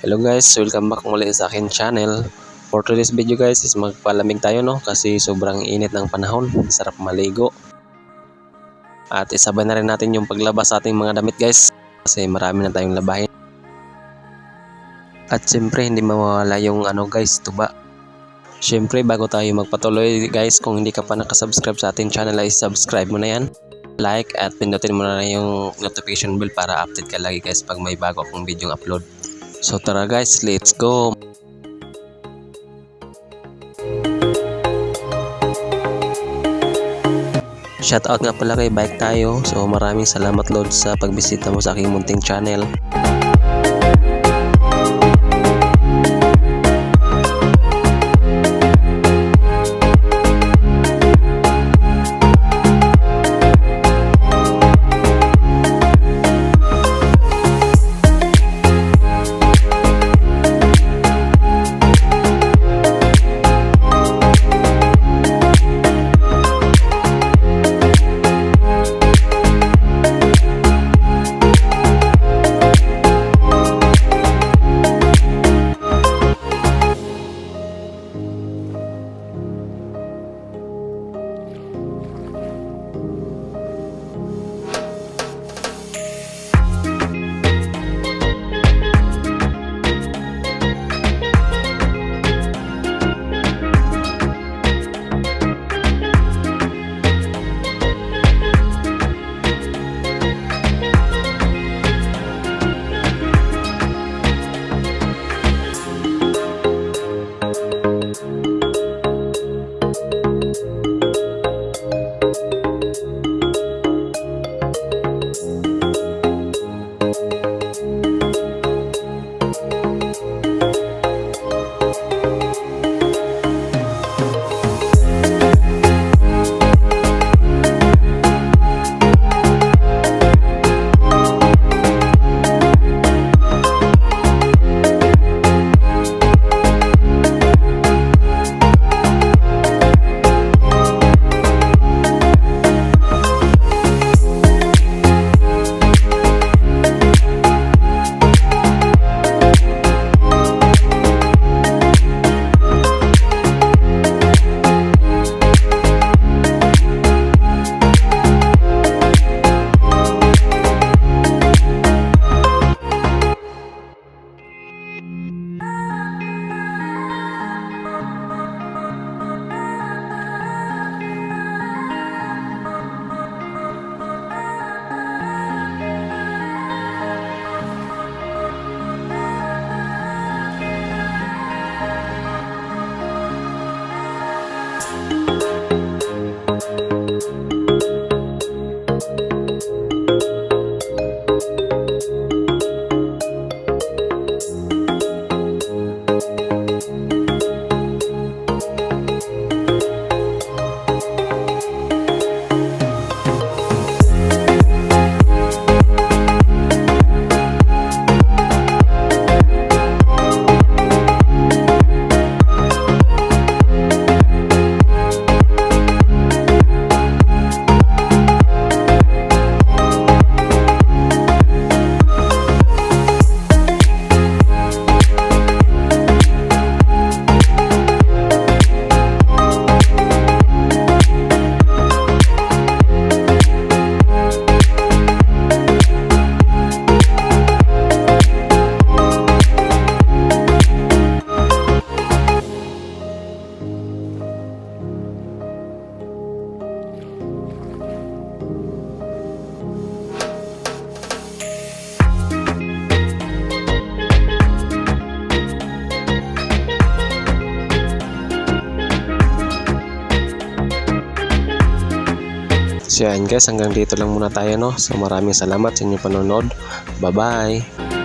Hello guys, welcome back muli sa akin channel. For today's video guys is magpalamig tayo kasi sobrang init ng panahon. Sarap maligo. At isabay na rin natin yung paglabas sa ating mga damit guys kasi marami na tayong labahin. At siyempre hindi mawawala yung guys, tuba. Siyempre bago tayo magpatuloy guys, kung hindi ka pa nakasubscribe sa ating channel ay subscribe mo na yan. Like at pindutin mo na yung notification bell para update ka lagi guys pag may bago akong video upload. So tara guys, let's go! Shoutout nga pala kay Bike Tayo. So maraming salamat Lord sa pagbisita mo sa aking munting channel. So yan guys, hanggang dito lang muna tayo So maraming salamat sa inyong panonood. Bye bye!